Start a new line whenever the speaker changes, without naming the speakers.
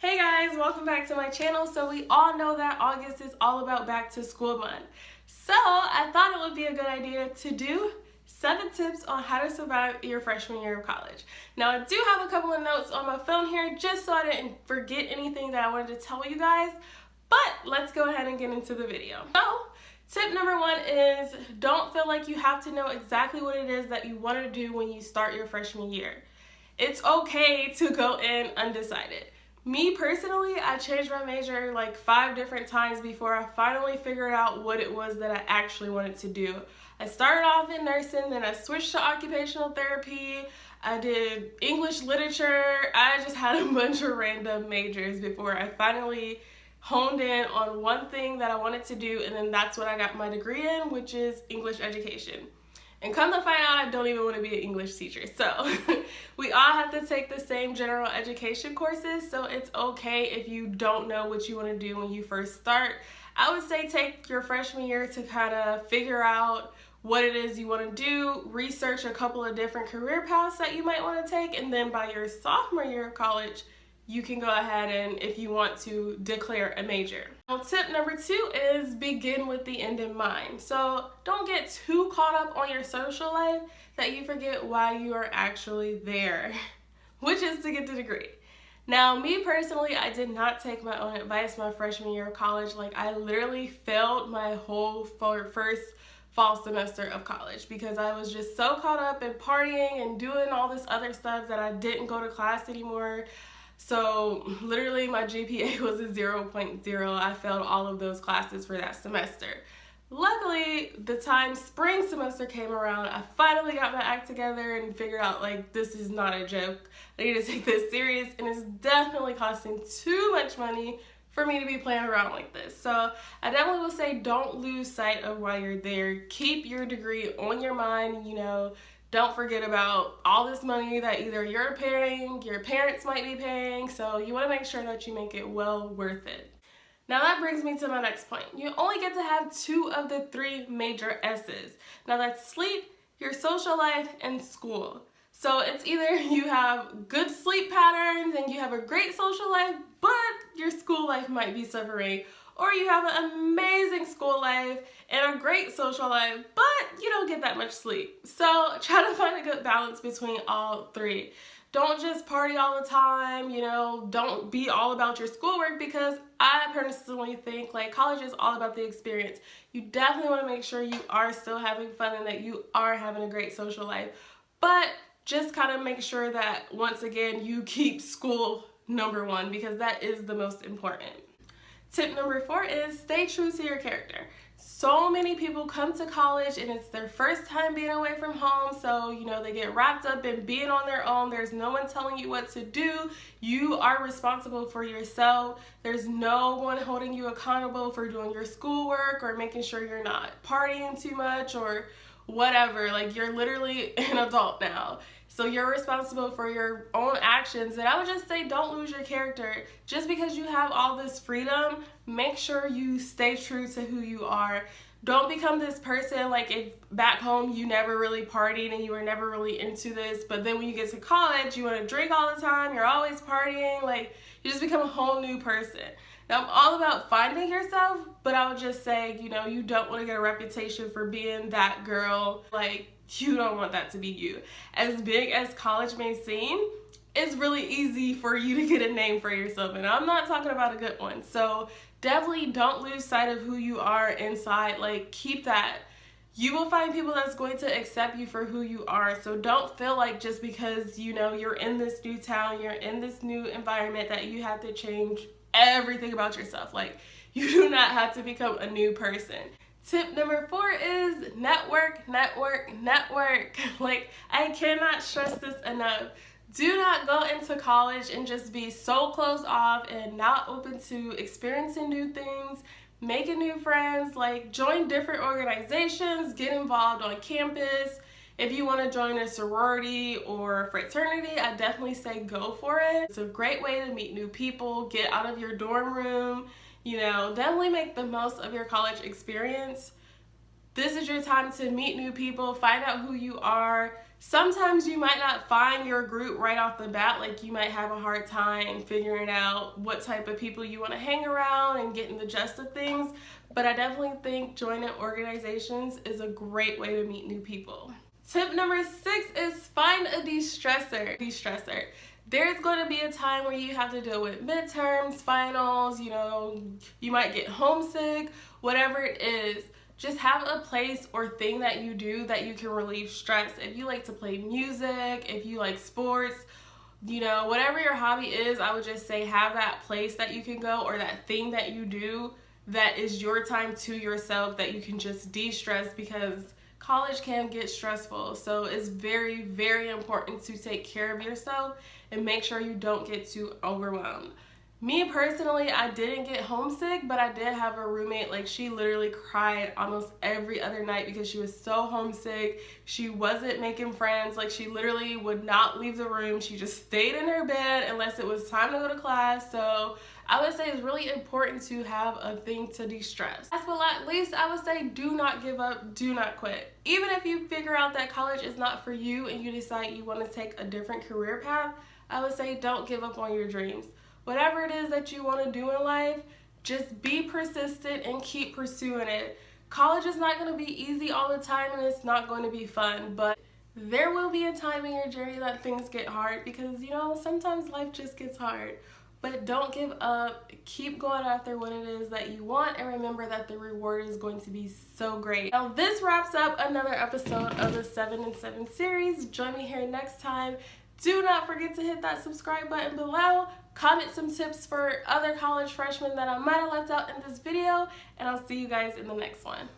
Hey guys, welcome back to my channel. So we all know that August is all about back to school month. So I thought it would be a good idea to do 7 tips on how to survive your freshman year of college. Now I do have a couple of notes on my phone here just so I didn't forget anything that I wanted to tell you guys, but let's go ahead and get into the video. So tip number 1 is don't feel like you have to know exactly what it is that you want to do when you start your freshman year. It's okay to go in undecided. Me personally, I changed my major like 5 different times before I finally figured out what it was that I actually wanted to do. I started off in nursing, then I switched to occupational therapy, I did English literature, I just had a bunch of random majors before I finally honed in on one thing that I wanted to do, and then that's what I got my degree in, which is English education. And come to find out, I don't even want to be an English teacher. So we all have to take the same general education courses, so it's okay if you don't know what you want to do when you first start. I would say take your freshman year to kind of figure out what it is you want to do, research a couple of different career paths that you might want to take, and then by your sophomore year of college, you can go ahead and, if you want to, declare a major. Now, tip number 2 is begin with the end in mind. So don't get too caught up on your social life that you forget why you are actually there, which is to get the degree. Now, me personally, I did not take my own advice my freshman year of college. Like, I literally failed my whole first fall semester of college because I was just so caught up in partying and doing all this other stuff that I didn't go to class anymore. So literally my GPA was a 0.0. I failed all of those classes for that semester. Luckily, the time spring semester came around, I finally got my act together and figured out, like, this is not a joke. I need to take this serious, and it's definitely costing too much money for me to be playing around like this. So I definitely will say don't lose sight of why you're there. Keep your degree on your mind, Don't forget about all this money that either you're paying, your parents might be paying, so you want to make sure that you make it well worth it. Now that brings me to my next point. You only get to have 2 of the 3 major S's. Now that's sleep, your social life, and school. So it's either you have good sleep patterns and you have a great social life, but your school life might be suffering, or you have an amazing school life and a great social life, but you don't get that much sleep. So try to find a good balance between all 3. Don't just party all the time, don't be all about your schoolwork, because I personally think like college is all about the experience. You definitely want to make sure you are still having fun and that you are having a great social life, but just kind of make sure that once again you keep school number 1, because that is the most important. Tip number 4 is stay true to your character. So many people come to college and it's their first time being away from home, so they get wrapped up in being on their own. There's no one telling you what to do. You are responsible for yourself. There's no one holding you accountable for doing your schoolwork or making sure you're not partying too much or whatever. Like, you're literally an adult now, so you're responsible for your own actions. And I would just say don't lose your character. Just because you have all this freedom, make sure you stay true to who you are. Don't become this person like if back home you never really partied and you were never really into this, but then when you get to college you want to drink all the time, you're always partying, like you just become a whole new person. Now, I'm all about finding yourself, but I would just say, you don't want to get a reputation for being that girl. Like, you don't want that to be you. As big as college may seem, it's really easy for you to get a name for yourself, and I'm not talking about a good one. So definitely don't lose sight of who you are inside. Like, keep that. You will find people that's going to accept you for who you are. So don't feel like just because, you're in this new town, you're in this new environment, that you have to change everything about yourself. Like, you do not have to become a new person. Tip number 4 is network, network, network. Like, I cannot stress this enough. Do not go into college and just be so closed off and not open to experiencing new things, making new friends. Like, join different organizations, get involved on campus. If you want to join a sorority or fraternity, I definitely say go for it. It's a great way to meet new people, get out of your dorm room, definitely make the most of your college experience. This is your time to meet new people, find out who you are, Sometimes you might not find your group right off the bat. Like, you might have a hard time figuring out what type of people you want to hang around and getting the gist of things. But I definitely think joining organizations is a great way to meet new people. Tip number 6 is find a de-stressor. There's going to be a time where you have to deal with midterms, finals, you might get homesick, whatever it is. Just have a place or thing that you do that you can relieve stress. If you like to play music, if you like sports, whatever your hobby is, I would just say have that place that you can go or that thing that you do that is your time to yourself that you can just de-stress, because college can get stressful. So it's very, very important to take care of yourself and make sure you don't get too overwhelmed. Me personally, I didn't get homesick, but I did have a roommate. Like, she literally cried almost every other night because she was so homesick. She wasn't making friends. Like, she literally would not leave the room. She just stayed in her bed unless it was time to go to class. So I would say it's really important to have a thing to de-stress. Last but not least, I would say do not give up, do not quit. Even if you figure out that college is not for you and you decide you want to take a different career path, I would say don't give up on your dreams. Whatever it is that you want to do in life, just be persistent and keep pursuing it. College is not going to be easy all the time, and it's not going to be fun, but there will be a time in your journey that things get hard, because sometimes life just gets hard. But don't give up, keep going after what it is that you want, and remember that the reward is going to be so great. Now, this wraps up another episode of the 7 and 7 series. Join me here next time. Do not forget to hit that subscribe button below. Comment some tips for other college freshmen that I might have left out in this video, and I'll see you guys in the next one.